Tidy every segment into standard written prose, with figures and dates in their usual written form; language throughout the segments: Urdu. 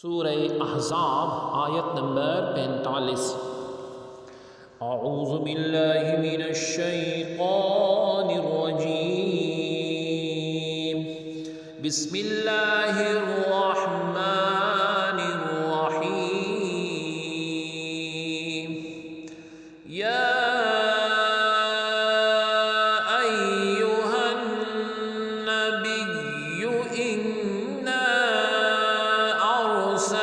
سورہ احزاب آیت نمبر 45۔ اعوذ باللہ من الشیطان الرجیم، بسم اللہ الرحمن الرحیم۔ یا ایہا النبی انا ارسلناک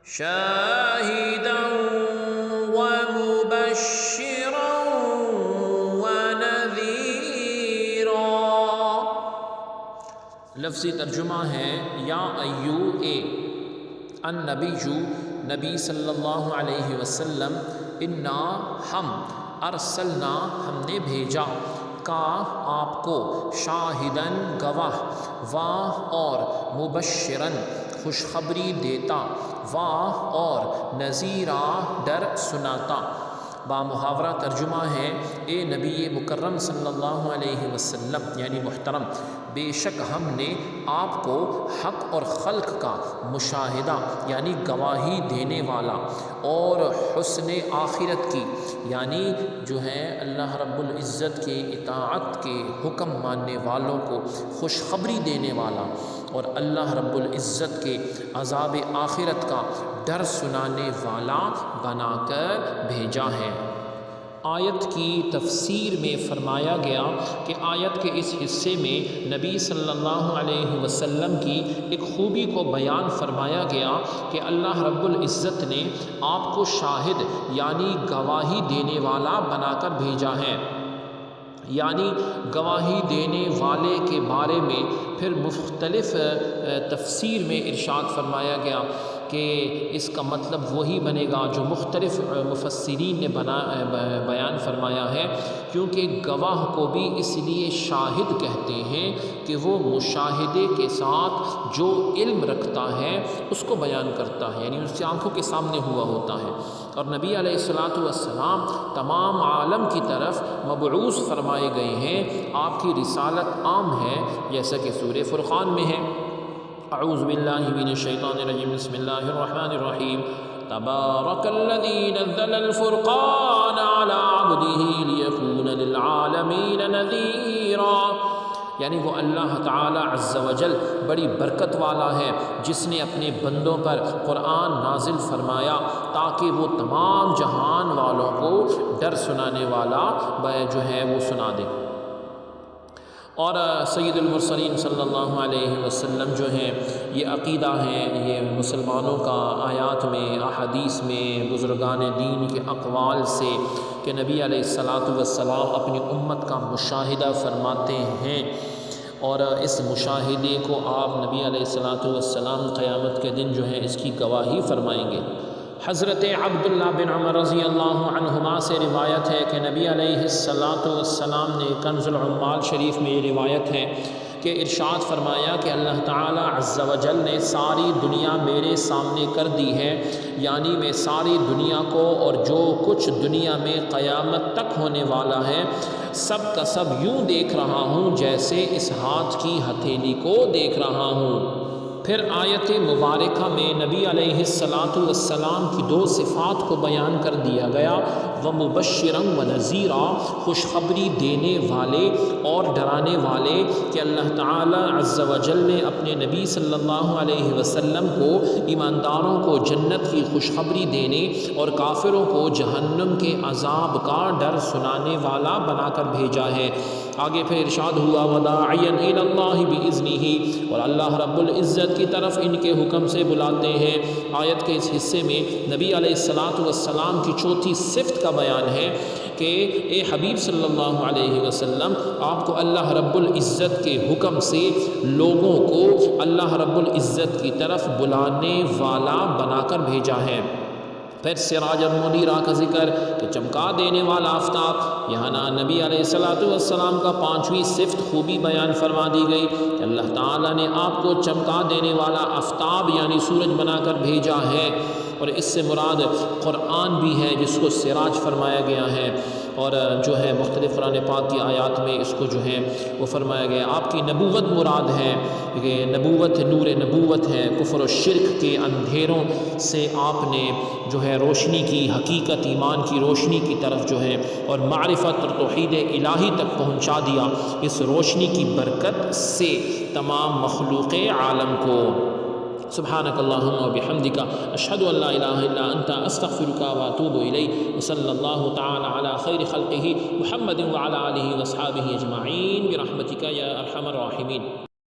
شاہدا ومبشرا ونذیرا۔ لفظی ترجمہ ہے یا ایو اے النبی، نبی صلی اللہ علیہ وسلم، انا ہم، ارسلنا ہم نے بھیجا، کا آپ کو، شاہدن گواہ، واہ اور مبشرن خوشخبری دیتا، واہ اور نذیرا ڈر سناتا۔ بامحاورہ ترجمہ ہے اے نبی مکرم صلی اللہ علیہ وسلم یعنی محترم، بے شک ہم نے آپ کو حق اور خلق کا مشاہدہ یعنی گواہی دینے والا، اور حسن آخرت کی یعنی جو ہے اللہ رب العزت کے اطاعت کے حکم ماننے والوں کو خوشخبری دینے والا، اور اللہ رب العزت کے عذاب آخرت کا ڈر سنانے والا بنا کر بھیجا ہے۔ آیت کی تفسیر میں فرمایا گیا کہ آیت کے اس حصے میں نبی صلی اللہ علیہ وسلم کی ایک خوبی کو بیان فرمایا گیا کہ اللہ رب العزت نے آپ کو شاہد یعنی گواہی دینے والا بنا کر بھیجا ہے، یعنی گواہی دینے والے کے بارے میں پھر مختلف تفسیر میں ارشاد فرمایا گیا کہ اس کا مطلب وہی بنے گا جو مختلف مفسرین نے بیان فرمایا ہے، کیونکہ گواہ کو بھی اس لیے شاہد کہتے ہیں کہ وہ مشاہدے کے ساتھ جو علم رکھتا ہے اس کو بیان کرتا ہے، یعنی اس کی آنکھوں کے سامنے ہوا ہوتا ہے۔ اور نبی علیہ السلام تمام عالم کی طرف مبعوث فرمائے گئے ہیں، آپ کی رسالت عام ہے، جیسا کہ سورہ فرقان میں ہے۔ اعوذ باللہ من الشیطان الرجیم، بسم اللہ الرحمن الرحیم۔ تبارک الذی نزل الفرقان علی عبدہ لیکون للعالمین نذیرا، یعنی وہ اللہ تعالی عز و جل بڑی برکت والا ہے جس نے اپنے بندوں پر قرآن نازل فرمایا تاکہ وہ تمام جہان والوں کو ڈر سنانے والا جو ہے وہ سنا دے۔ اور سید المرسلین صلی اللہ علیہ وسلم جو ہیں یہ عقیدہ ہیں، یہ مسلمانوں کا آیات میں، احادیث میں، بزرگان دین کے اقوال سے کہ نبی علیہ السلام اپنی امت کا مشاہدہ فرماتے ہیں، اور اس مشاہدے کو آپ نبی علیہ السلام قیامت کے دن جو ہے اس کی گواہی فرمائیں گے۔ حضرت عبداللہ بن عمر رضی اللہ عنہما سے روایت ہے کہ نبی علیہ السلام نے کنز العمال شریف میں یہ روایت ہے کہ ارشاد فرمایا کہ اللہ تعالی عز و جل نے ساری دنیا میرے سامنے کر دی ہے، یعنی میں ساری دنیا کو اور جو کچھ دنیا میں قیامت تک ہونے والا ہے سب کا سب یوں دیکھ رہا ہوں جیسے اس ہاتھ کی ہتھیلی کو دیکھ رہا ہوں۔ پھر آیت مبارکہ میں نبی علیہ السلام کی دو صفات کو بیان کر دیا گیا، وَمُبَشِّرًا وَنَذِيرًا، خوشخبری دینے والے اور ڈرانے والے، کہ اللہ تعالی عز و جل نے اپنے نبی صلی اللہ علیہ وسلم کو ایمانداروں کو جنت کی خوشخبری دینے اور کافروں کو جہنم کے عذاب کا ڈر سنانے والا بنا کر بھیجا ہے۔ آگے پھر ارشاد ہوا وَدَاعِيًا إِلَى اللَّهِ بِإِذْنِهِ، اور اللہ رب العزت کی طرف ان کے حکم سے بلاتے ہیں۔ آیت کے اس حصے میں نبی علیہ السلام کی چوتھی صفت کا بیان ہے کہ اے حبیب صلی اللہ علیہ وسلم، آپ کو اللہ رب العزت کے حکم سے لوگوں کو اللہ رب العزت کی طرف بلانے والا بنا کر بھیجا ہے۔ پھر سراج المنیرہ کا ذکر کہ چمکا دینے والا آفتاب، یہاں نبی علیہ السلام کا پانچویں صفت خوبی بیان فرما دی گئی کہ اللہ تعالیٰ نے آپ کو چمکا دینے والا آفتاب یعنی سورج بنا کر بھیجا ہے، اور اس سے مراد قرآن بھی ہے جس کو سراج فرمایا گیا ہے۔ اور جو ہے مختلف قرآن پاک کی آیات میں اس کو جو ہے وہ فرمایا گیا آپ کی نبوت مراد ہے کہ نبوت نور نبوت ہے، کفر و شرک کے اندھیروں سے آپ نے جو ہے روشنی کی، حقیقت ایمان کی روشنی کی طرف جو ہے اور معرفت اور توحید الہی تک پہنچا دیا، اس روشنی کی برکت سے تمام مخلوق عالم کو۔ سبحانک اللہم و بحمدک اشہد ان لا الہ الا انت استغفرک و اتوب الیک، وصلی اللہ تعالی علی خیر خلقہ محمد وعلی آلہ واصحابہ اجمعین برحمتک یا ارحم الراحمین۔